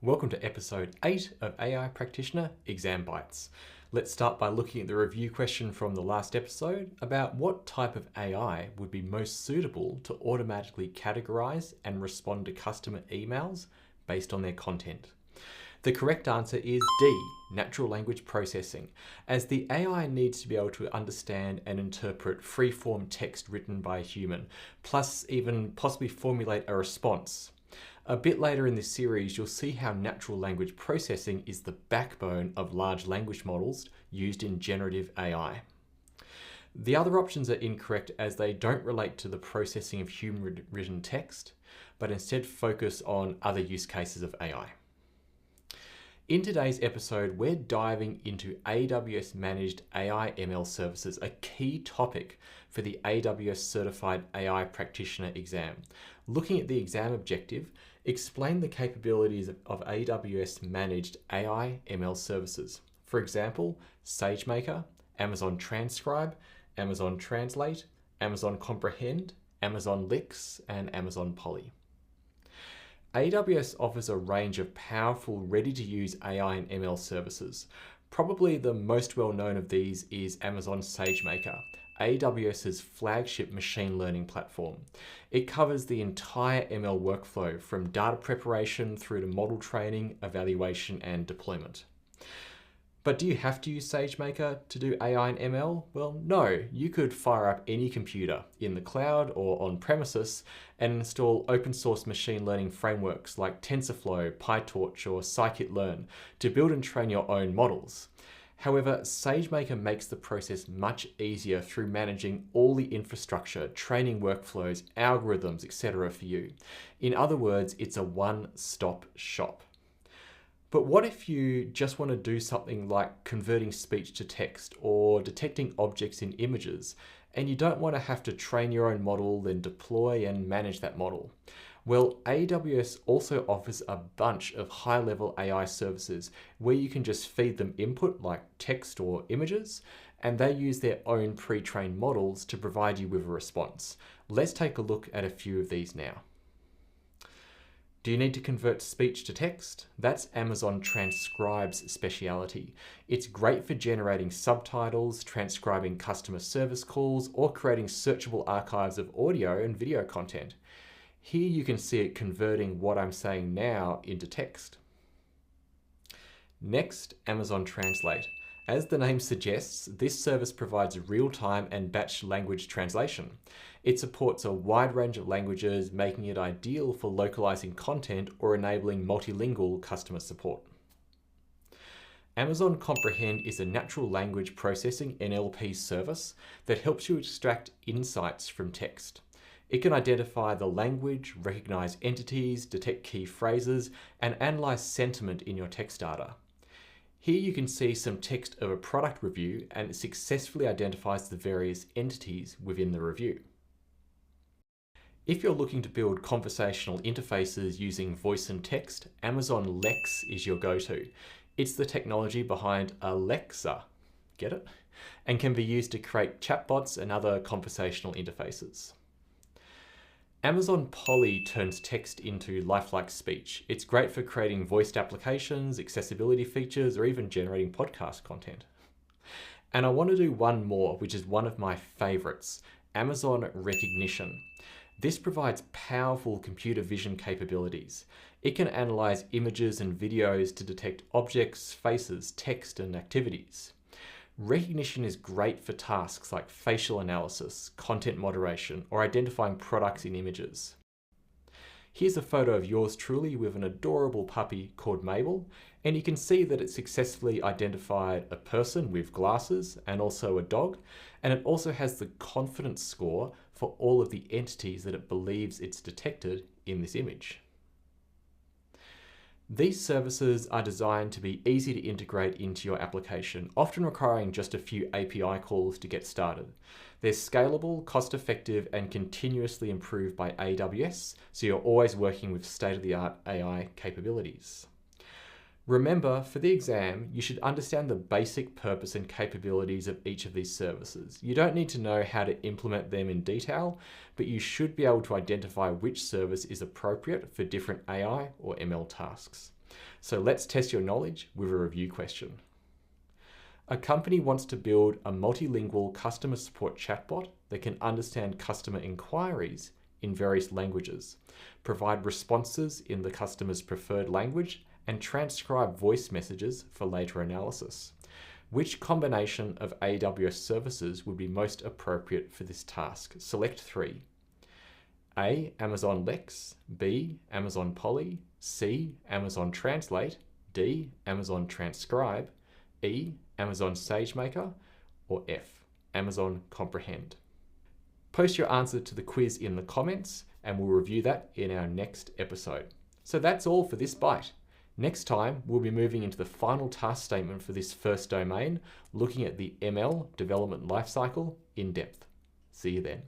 Welcome to episode 8 of AI Practitioner Exam Bites. Let's start by looking at the review question from the last episode about what type of AI would be most suitable to automatically categorize and respond to customer emails based on their content. The correct answer is D, natural language processing, as the AI needs to be able to understand and interpret free-form text written by a human, plus even possibly formulate a response. A bit later in this series, you'll see how natural language processing is the backbone of large language models used in generative AI. The other options are incorrect as they don't relate to the processing of human-written text, but instead focus on other use cases of AI. In today's episode, we're diving into AWS Managed AI ML Services, a key topic for the AWS Certified AI Practitioner Exam. Looking at the exam objective, explain the capabilities of AWS Managed AI ML Services. For example, SageMaker, Amazon Transcribe, Amazon Translate, Amazon Comprehend, Amazon Lex, and Amazon Poly. AWS offers a range of powerful, ready-to-use AI and ML services. Probably the most well-known of these is Amazon SageMaker, AWS's flagship machine learning platform. It covers the entire ML workflow from data preparation through to model training, evaluation, and deployment. But do you have to use SageMaker to do AI and ML? Well, no. You could fire up any computer in the cloud or on premises and install open source machine learning frameworks like TensorFlow, PyTorch, or scikit-learn to build and train your own models. However, SageMaker makes the process much easier through managing all the infrastructure, training workflows, algorithms, etc. for you. In other words, it's a one-stop shop. But what if you just want to do something like converting speech to text or detecting objects in images, and you don't want to have to train your own model, then deploy and manage that model? Well, AWS also offers a bunch of high-level AI services where you can just feed them input like text or images, and they use their own pre-trained models to provide you with a response. Let's take a look at a few of these now. Do you need to convert speech to text? That's Amazon Transcribe's speciality. It's great for generating subtitles, transcribing customer service calls, or creating searchable archives of audio and video content. Here you can see it converting what I'm saying now into text. Next, Amazon Translate. As the name suggests, this service provides real-time and batch language translation. It supports a wide range of languages, making it ideal for localizing content or enabling multilingual customer support. Amazon Comprehend is a natural language processing NLP service that helps you extract insights from text. It can identify the language, recognize entities, detect key phrases, and analyze sentiment in your text data. Here you can see some text of a product review, and it successfully identifies the various entities within the review. If you're looking to build conversational interfaces using voice and text, Amazon Lex is your go-to. It's the technology behind Alexa, get it? And can be used to create chatbots and other conversational interfaces. Amazon Poly turns text into lifelike speech. It's great for creating voiced applications, accessibility features, or even generating podcast content. And I want to do one more, which is one of my favorites, Amazon Recognition. This provides powerful computer vision capabilities. It can analyze images and videos to detect objects, faces, text, and activities. Recognition is great for tasks like facial analysis, content moderation, or identifying products in images. Here's a photo of yours truly with an adorable puppy called Mabel, and you can see that it successfully identified a person with glasses and also a dog, and it also has the confidence score for all of the entities that it believes it's detected in this image. These services are designed to be easy to integrate into your application, often requiring just a few API calls to get started. They're scalable, cost-effective, and continuously improved by AWS, so you're always working with state-of-the-art AI capabilities. Remember, for the exam, you should understand the basic purpose and capabilities of each of these services. You don't need to know how to implement them in detail, but you should be able to identify which service is appropriate for different AI or ML tasks. So let's test your knowledge with a review question. A company wants to build a multilingual customer support chatbot that can understand customer inquiries in various languages, provide responses in the customer's preferred language, and transcribe voice messages for later analysis. Which combination of AWS services would be most appropriate for this task? Select 3. A. Amazon Lex, B. Amazon Poly, C. Amazon Translate, D. Amazon Transcribe, E. Amazon SageMaker, or F. Amazon Comprehend. Post your answer to the quiz in the comments and we'll review that in our next episode. So that's all for this bite. Next time, we'll be moving into the final task statement for this first domain, looking at the ML development lifecycle in depth. See you then.